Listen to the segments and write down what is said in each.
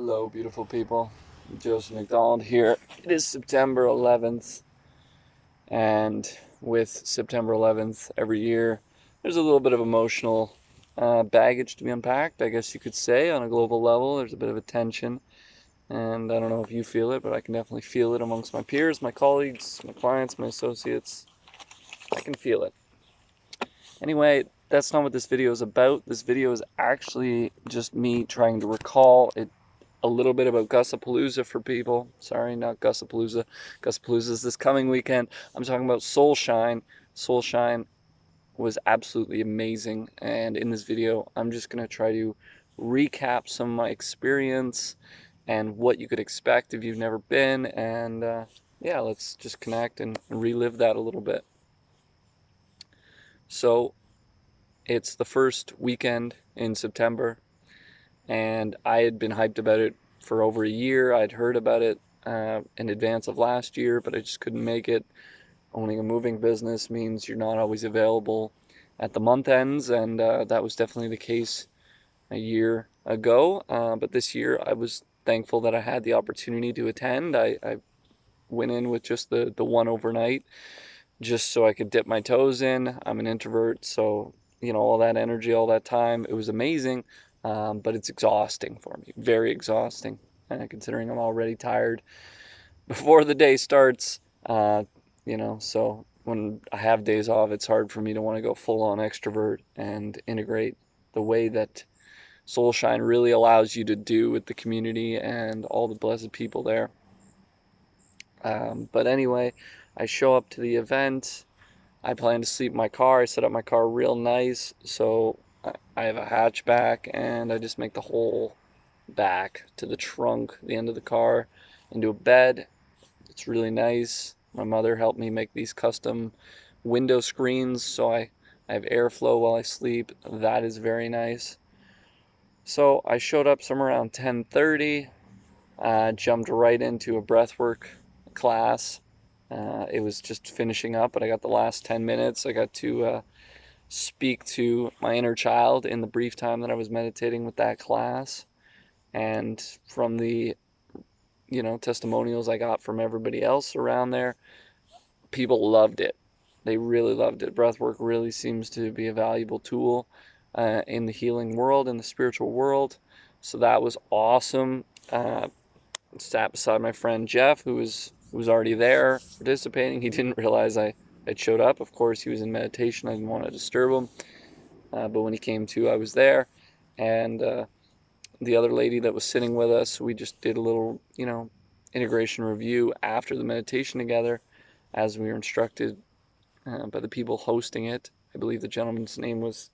Hello, beautiful people. Joseph McDonald here. It is September 11th, and with September 11th every year, there's a little bit of emotional baggage to be unpacked, I guess you could say, on a global level. There's a bit of a tension, and I don't know if you feel it, but I can definitely feel it amongst my peers, my colleagues, my clients, my associates. I can feel it. Anyway, that's not what this video is about. This video is actually just me trying to recall it a little bit about Gussapalooza for people. Sorry, not Gussapalooza. Gussapalooza is this coming weekend. I'm talking about Soulshine. Soulshine was absolutely amazing, and in this video, I'm just going to try to recap some of my experience and what you could expect if you've never been, and yeah, let's just connect and relive that a little bit. So, it's the first weekend in September, and I had been hyped about it for over a year. I'd heard about it in advance of last year, but I just couldn't make it. Owning a moving business means you're not always available at the month ends, and that was definitely the case a year ago. But this year, I was thankful that I had the opportunity to attend. I went in with just the one overnight, just so I could dip my toes in. I'm an introvert, so all that energy, all that time, it was amazing, but it's exhausting for me, very exhausting, considering I'm already tired before the day starts. So when I have days off, it's hard for me to want to go full on extrovert and integrate the way that Soulshine really allows you to do with the community and all the blessed people there. But anyway, I show up to the event. I plan to sleep in my car. I set up my car real nice, so I have a hatchback, and I just make the whole back to the trunk, the end of the car, into a bed. It's really nice. My mother helped me make these custom window screens, so I have airflow while I sleep. That is very nice. So I showed up somewhere around 10:30, jumped right into a breathwork class. It was just finishing up, but I got the last 10 minutes. I got to speak to my inner child in the brief time that I was meditating with that class. And from the, testimonials I got from everybody else around there, people loved it. They really loved it. Breathwork really seems to be a valuable tool in the healing world, in the spiritual world. So that was awesome. Sat beside my friend Jeff, who was already there participating. He didn't realize I had showed up. Of course, he was in meditation. I didn't want to disturb him. But when he came to, I was there. And the other lady that was sitting with us, we just did a little, integration review after the meditation together, as we were instructed by the people hosting it. I believe the gentleman's name was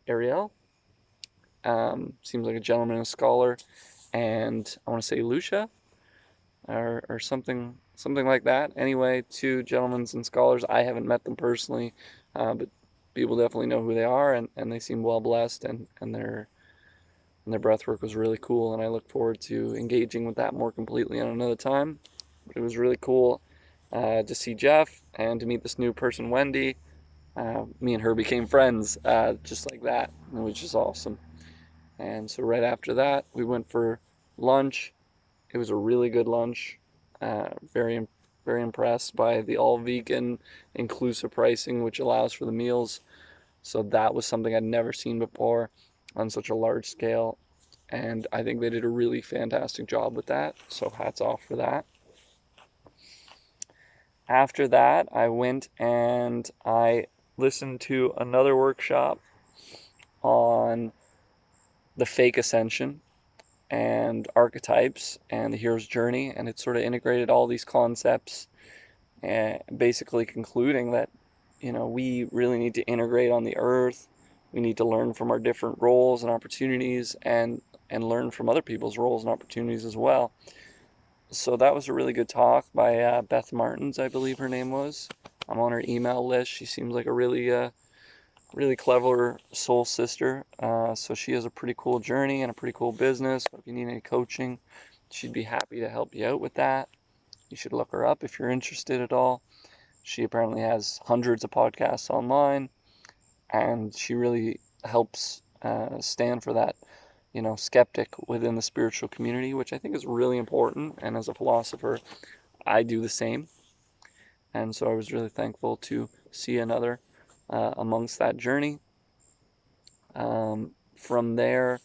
Ariel. Seems like a gentleman and a scholar. And I want to say Lucia, or something like that. Anyway, two gentlemen and scholars. I haven't met them personally, but people definitely know who they are, and they seem well blessed, and their breath work was really cool, and I look forward to engaging with that more completely on another time. But it was really cool to see Jeff and to meet this new person, Wendy. Me and her became friends just like that, which is awesome. And so right after that, we went for lunch. It was a really good lunch. Very, very impressed by the all-vegan inclusive pricing, which allows for the meals. So that was something I'd never seen before on such a large scale. And I think they did a really fantastic job with that. So hats off for that. After that, I went and I listened to another workshop on the fake ascension and archetypes and the hero's journey, and it sort of integrated all these concepts, and basically concluding that we really need to integrate on the earth. We need to learn from our different roles and opportunities, and learn from other people's roles and opportunities as well. So that was a really good talk by Beth Martins, I believe her name was. I'm on her email list. She seems like a really clever soul sister. So she has a pretty cool journey and a pretty cool business. If you need any coaching, she'd be happy to help you out with that. You should look her up if you're interested at all. She apparently has hundreds of podcasts online, and she really helps stand for that, skeptic within the spiritual community, which I think is really important. And as a philosopher, I do the same. And so I was really thankful to see another amongst that journey. From there,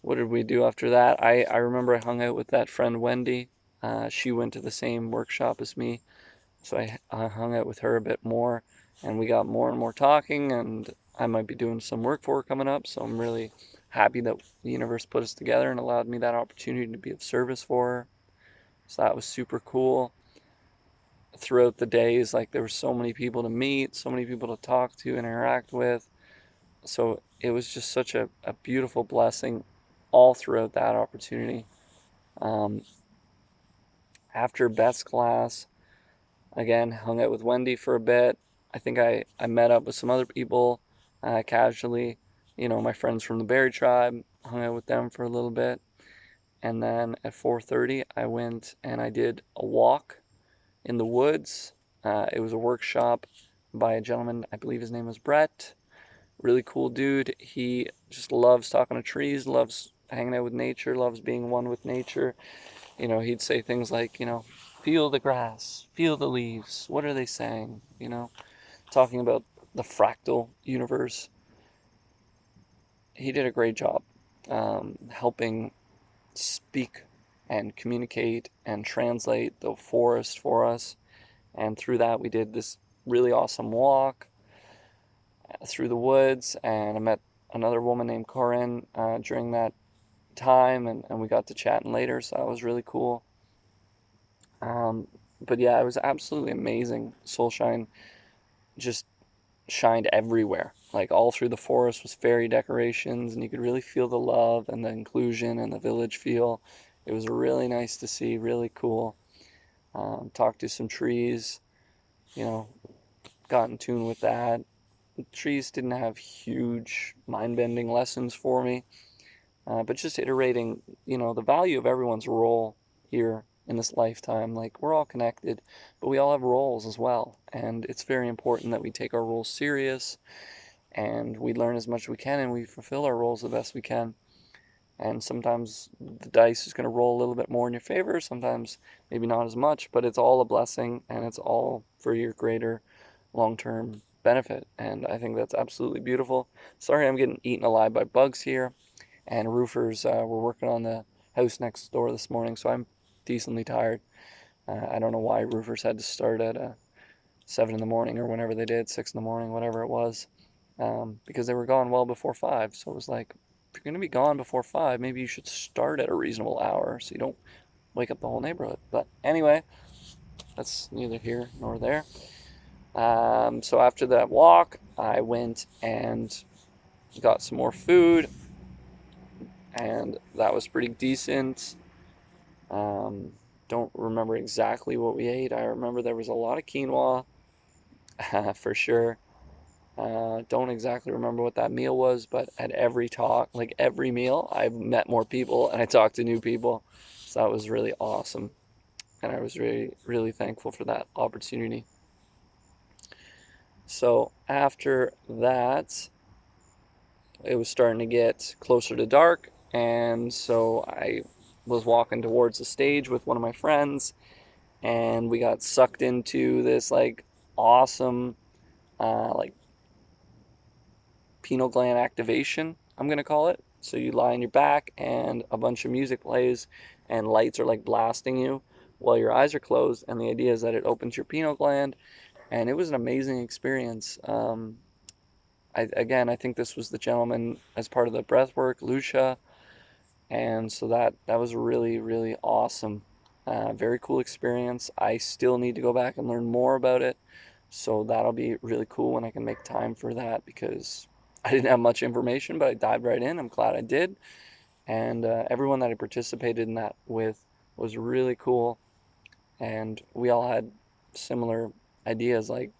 what did we do after that? I remember I hung out with that friend Wendy. She went to the same workshop as me, so I hung out with her a bit more, and we got more and more talking, and I might be doing some work for her coming up, so I'm really happy that the universe put us together and allowed me that opportunity to be of service for her. So that was super cool. Throughout the days, like, there were so many people to meet, so many people to talk to and interact with. So it was just such a beautiful blessing all throughout that opportunity. Um, After Beth's class, again, hung out with Wendy for a bit. I think I met up with some other people casually, my friends from the Berry Tribe, hung out with them for a little bit. And then at 4:30, I went and I did a walk in the woods. It was a workshop by a gentleman, I believe his name was Brett. Really cool dude. He just loves talking to trees, loves hanging out with nature, loves being one with nature. He'd say things like, feel the grass, feel the leaves. What are they saying? Talking about the fractal universe. He did a great job helping speak and communicate and translate the forest for us. And through that, we did this really awesome walk through the woods, and I met another woman named Corinne during that time, and we got to chatting later, so that was really cool. But yeah, it was absolutely amazing. Soulshine just shined everywhere. Like, all through the forest was fairy decorations, and you could really feel the love and the inclusion and the village feel. It was really nice to see, really cool. Talked to some trees, you know, got in tune with that. The trees didn't have huge mind-bending lessons for me, but just iterating, the value of everyone's role here in this lifetime. Like, we're all connected, but we all have roles as well, and it's very important that we take our roles serious, and we learn as much as we can, and we fulfill our roles the best we can. And sometimes the dice is going to roll a little bit more in your favor, sometimes maybe not as much, but it's all a blessing, and it's all for your greater long-term benefit. And I think that's absolutely beautiful. Sorry, I'm getting eaten alive by bugs here, and roofers were working on the house next door this morning, so I'm decently tired. I don't know why roofers had to start at 7 in the morning, or whenever they did, 6 in the morning, whatever it was, because they were gone well before 5. So it was like, if you're going to be gone before 5, maybe you should start at a reasonable hour so you don't wake up the whole neighborhood. But anyway, that's neither here nor there. So after that walk, I went and got some more food, and that was pretty decent. Don't remember exactly what we ate. I remember there was a lot of quinoa, for sure. Don't exactly remember what that meal was, but at every talk, like every meal, I met more people and I talked to new people. So that was really awesome. And I was really, really thankful for that opportunity. So after that, it was starting to get closer to dark. And so I was walking towards the stage with one of my friends, and we got sucked into this like awesome, like, pineal gland activation, I'm gonna call it. So you lie on your back and a bunch of music plays and lights are like blasting you while your eyes are closed, and the idea is that it opens your pineal gland, and it was an amazing experience. I think this was the gentleman as part of the breath work, Lucia, and so that was really, really awesome. Very cool experience. I still need to go back and learn more about it, so that'll be really cool when I can make time for that, because I didn't have much information, but I dived right in. I'm glad I did. And everyone that I participated in that with was really cool. And we all had similar ideas, like,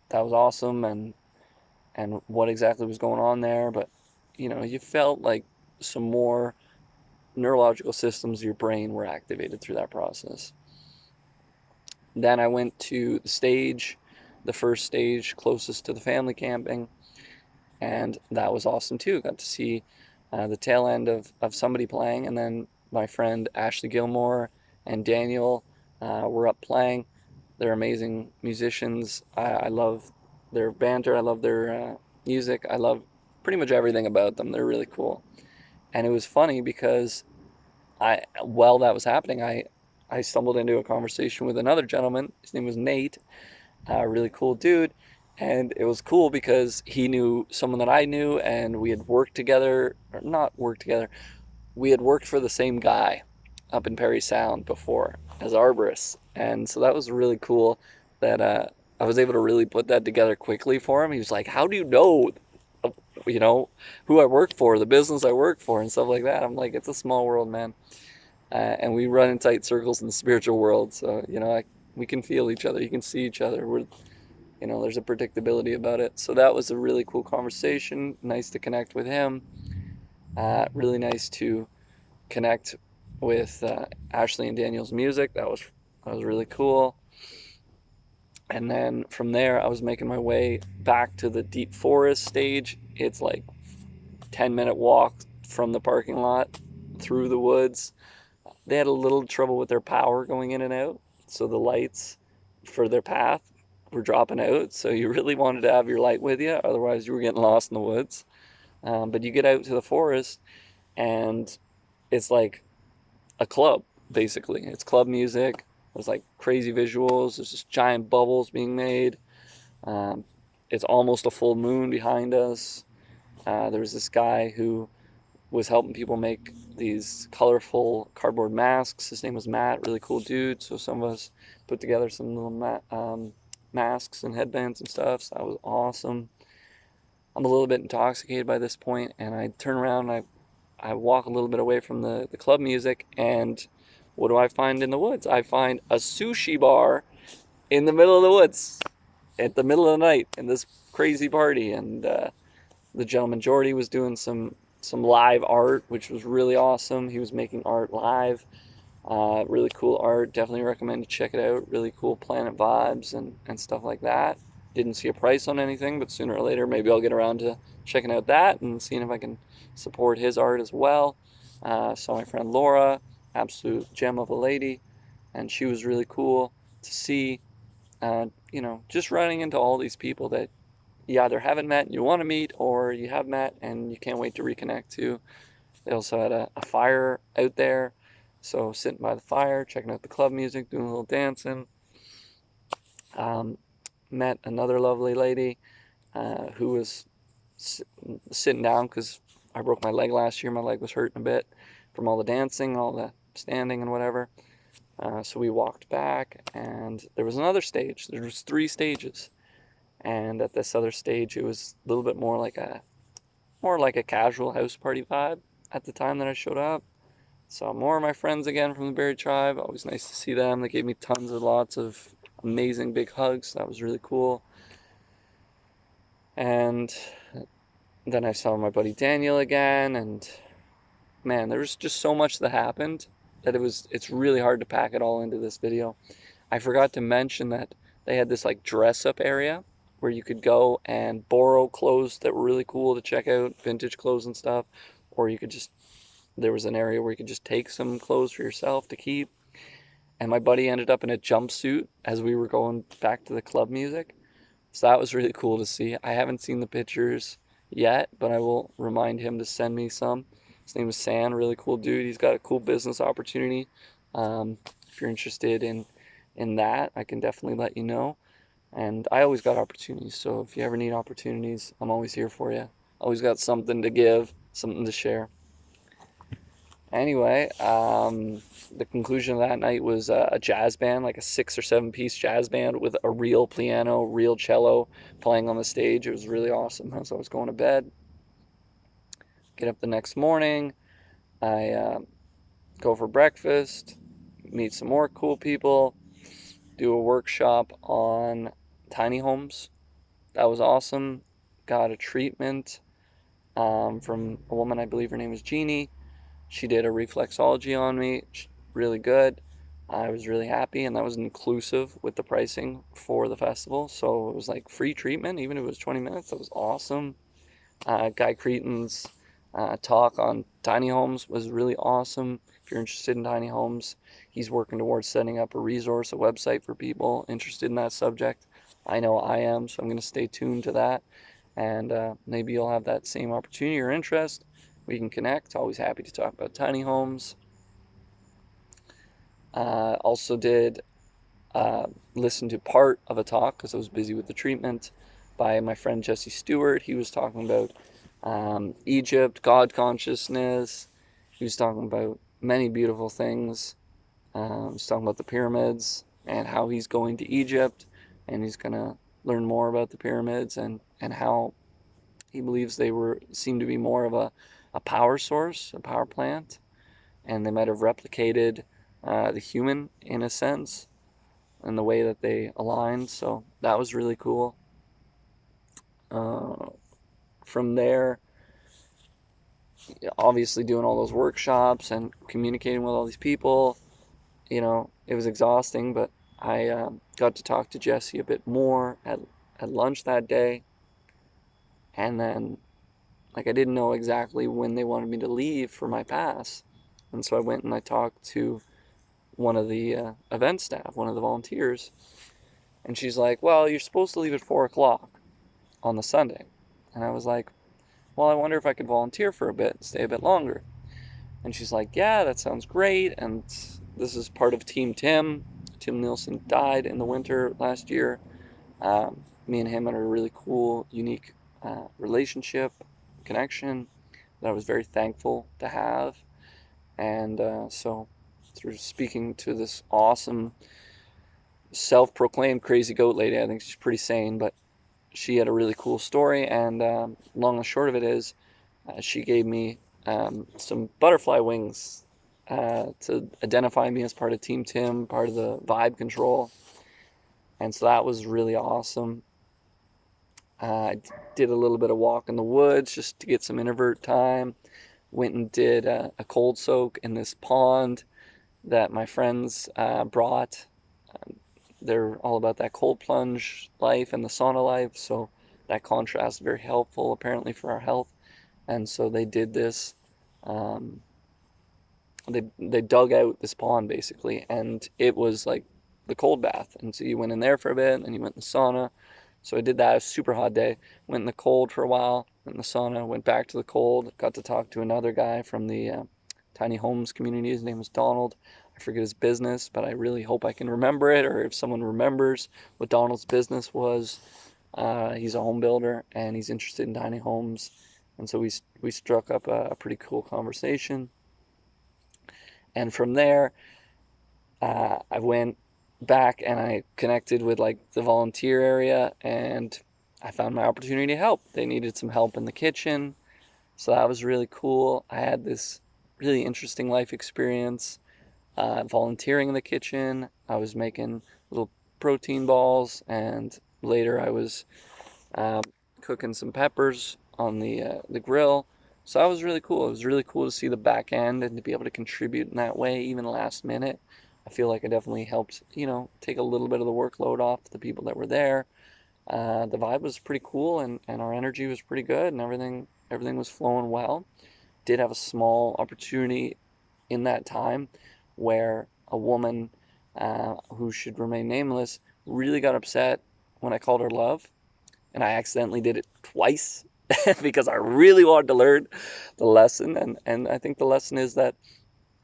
that was awesome, and what exactly was going on there. But, you felt like some more neurological systems of your brain were activated through that process. Then I went to the stage, the first stage closest to the family camping, and that was awesome too. Got to see the tail end of somebody playing, and then my friend Ashley Gilmore and Daniel were up playing. They're amazing musicians. I love their banter. I love their music. I love pretty much everything about them. They're really cool. And it was funny because while that was happening, I stumbled into a conversation with another gentleman. His name was Nate, a really cool dude. And it was cool because he knew someone that I knew, and we had worked together, or not worked together, we had worked for the same guy up in Perry Sound before as arborists. And so that was really cool that I was able to really put that together quickly for him. He was like, how do you know, you know, who I work for, the business I work for, and stuff like that? I'm like, it's a small world, man. And we run in tight circles in the spiritual world. So, we can feel each other. You can see each other. There's a predictability about it. So that was a really cool conversation. Nice to connect with him. Really nice to connect with Ashley and Daniel's music. That was really cool. And then from there, I was making my way back to the Deep Forest stage. It's like 10-minute walk from the parking lot through the woods. They had a little trouble with their power going in and out, so the lights for their path were dropping out. So you really wanted to have your light with you, otherwise you were getting lost in the woods. But you get out to the forest, and it's like a club, basically. It's club music. There's like crazy visuals. There's just giant bubbles being made. It's almost a full moon behind us. There was this guy who was helping people make these colorful cardboard masks. His name was Matt, really cool dude. So some of us put together some little masks and headbands and stuff. So that was awesome. I'm a little bit intoxicated by this point, and I turn around and I walk a little bit away from the club music, and what do I find in the woods? I find a sushi bar in the middle of the woods at the middle of the night in this crazy party. And the gentleman Jordy was doing some live art, which was really awesome. He was making art live. Really cool art. Definitely recommend to check it out. Really cool planet vibes and stuff like that. Didn't see a price on anything, but sooner or later maybe I'll get around to checking out that and seeing if I can support his art as well. Saw my friend Laura, absolute gem of a lady, and she was really cool to see. Just running into all these people that you either haven't met and you want to meet, or you have met and you can't wait to reconnect to. They also had a fire out there, so sitting by the fire, checking out the club music, doing a little dancing. Met another lovely lady who was sitting down because I broke my leg last year. My leg was hurting a bit from all the dancing, all the standing and whatever. So we walked back, and there was another stage. There was 3 stages. And at this other stage, it was a little bit more like a casual house party vibe at the time that I showed up. Saw more of my friends again from the Berry Tribe. Always nice to see them. They gave me lots of amazing big hugs. That was really cool. And then I saw my buddy Daniel again, and man, there was just so much that happened that it's really hard to pack it all into this video. I forgot to mention that they had this like dress up area where you could go and borrow clothes that were really cool to check out, vintage clothes and stuff, or there was an area where you could just take some clothes for yourself to keep. And my buddy ended up in a jumpsuit as we were going back to the club music. So that was really cool to see. I haven't seen the pictures yet, but I will remind him to send me some. His name is San, really cool dude. He's got a cool business opportunity. If you're interested in that, I can definitely let you know. And I always got opportunities, so if you ever need opportunities, I'm always here for you. Always got something to give, something to share. Anyway, the conclusion of that night was a jazz band, like a 6 or 7 piece jazz band with a real piano, real cello playing on the stage. It was really awesome. As I was going to bed, get up the next morning, I go for breakfast, meet some more cool people, do a workshop on tiny homes. That was awesome. Got a treatment from a woman, I believe her name is Jeannie. She did a reflexology on me, really good. I was really happy, and that was inclusive with the pricing for the festival. So it was like free treatment, even if it was 20 minutes. That was awesome. Guy Cretan's talk on tiny homes was really awesome. If you're interested in tiny homes, he's working towards setting up a resource, a website for people interested in that subject. I know I am, so I'm going to stay tuned to that. And maybe you'll have that same opportunity or interest. We can connect. Always happy to talk about tiny homes. Also did listen to part of a talk because I was busy with the treatment by my friend Jesse Stewart. He was talking about Egypt, God consciousness. He was talking about many beautiful things. He was talking about the pyramids and how he's going to Egypt and he's going to learn more about the pyramids and how he believes they seem to be more of a power source, a power plant, and they might have replicated the human in a sense and the way that they aligned. So that was really cool. Uh, from there, obviously doing all those workshops and communicating with all these people, it was exhausting, but I got to talk to Jesse a bit more at lunch that day. And then, like, I didn't know exactly when they wanted me to leave for my pass. And so I went and I talked to one of the event staff, one of the volunteers. And she's like, well, you're supposed to leave at 4 o'clock on the Sunday. And I was like, well, I wonder if I could volunteer for a bit, stay a bit longer. And she's like, yeah, that sounds great. And this is part of Team Tim. Tim Nielsen died in the winter last year. Me and him had a really cool, unique relationship, connection that I was very thankful to have. And so through speaking to this awesome self-proclaimed crazy goat lady, I think she's pretty sane, but she had a really cool story. And long and short of it is, she gave me some butterfly wings to identify me as part of Team Tim, part of the vibe control. And so that was really awesome. I did a little bit of walk in the woods just to get some introvert time. Went and did a cold soak in this pond that my friends brought. They're all about that cold plunge life and the sauna life, so that contrast is very helpful apparently for our health. And so they did this. Um, they dug out this pond basically, and it was like the cold bath. And so you went in there for a bit, and you went in the sauna. So I did that. It was a super hot day. Went in the cold for a while, went in the sauna, went back to the cold. Got to talk to another guy from the tiny homes community. His name was Donald. I forget his business, but I really hope I can remember it, or if someone remembers what Donald's business was. He's a home builder, and he's interested in tiny homes. And so we struck up a pretty cool conversation. And from there, I went back and I connected with like the volunteer area, and I found my opportunity to help. They needed some help in the kitchen, so that was really cool. I had this really interesting life experience volunteering in the kitchen. I was making little protein balls, and later I was cooking some peppers on the grill. So that was really cool. It was really cool to see the back end and to be able to contribute in that way, even last minute. I feel like I definitely helped, take a little bit of the workload off the people that were there. The vibe was pretty cool, and our energy was pretty good, and everything was flowing well. Did have a small opportunity in that time where a woman who should remain nameless really got upset when I called her love, and I accidentally did it twice because I really wanted to learn the lesson. And I think the lesson is that,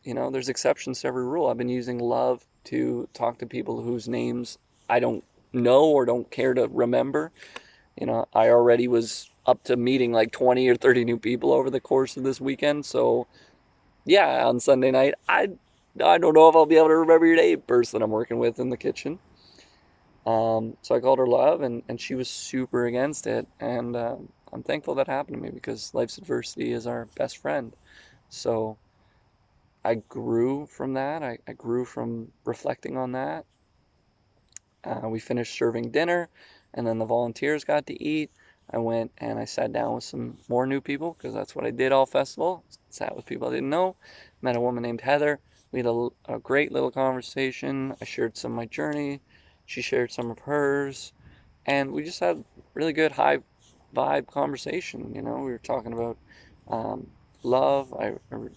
there's exceptions to every rule. I've been using love to talk to people whose names I don't know or don't care to remember. I already was up to meeting like 20 or 30 new people over the course of this weekend. So yeah, on Sunday night, I don't know if I'll be able to remember your name, person I'm working with in the kitchen. So I called her love, and she was super against it. And I'm thankful that happened to me because life's adversity is our best friend. So I grew from that. I grew from reflecting on that. We finished serving dinner, and then the volunteers got to eat. I went and I sat down with some more new people because that's what I did all festival. Sat with people I didn't know. Met a woman named Heather. We had a great little conversation. I shared some of my journey. She shared some of hers. And we just had really good high vibe conversation. We were talking about love. We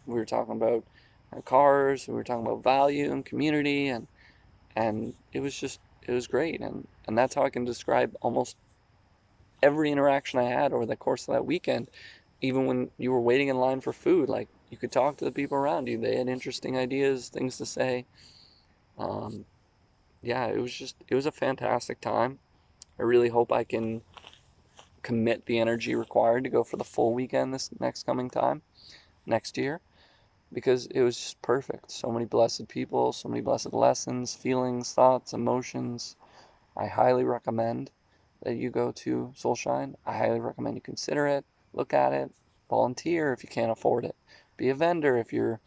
were talking about cars. We were talking about value and community, and it was great. And that's how I can describe almost every interaction I had over the course of that weekend. Even when you were waiting in line for food, like you could talk to the people around you. They had interesting ideas, things to say. Um, yeah, it was a fantastic time. I really hope I can commit the energy required to go for the full weekend this next coming time, next year, because it was just perfect. So many blessed people, so many blessed lessons, feelings, thoughts, emotions. I highly recommend that you go to Soulshine. I highly recommend you consider it, look at it, volunteer if you can't afford it, be a vendor if you're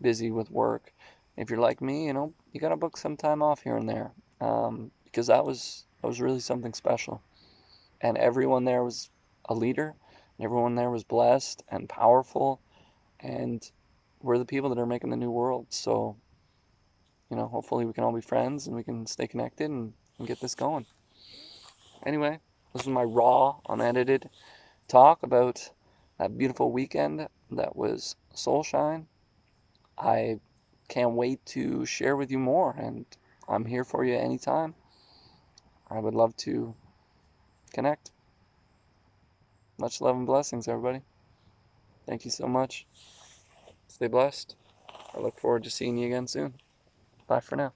busy with work. If you're like me, you gotta book some time off here and there, because that was really something special. And everyone there was a leader, and everyone there was blessed and powerful, and we're the people that are making the new world. So, hopefully we can all be friends and we can stay connected and get this going. Anyway, this was my raw, unedited talk about that beautiful weekend that was Soulshine. I can't wait to share with you more, and I'm here for you anytime. I would love to connect. Much love and blessings, everybody. Thank you so much. Stay blessed. I look forward to seeing you again soon. Bye for now.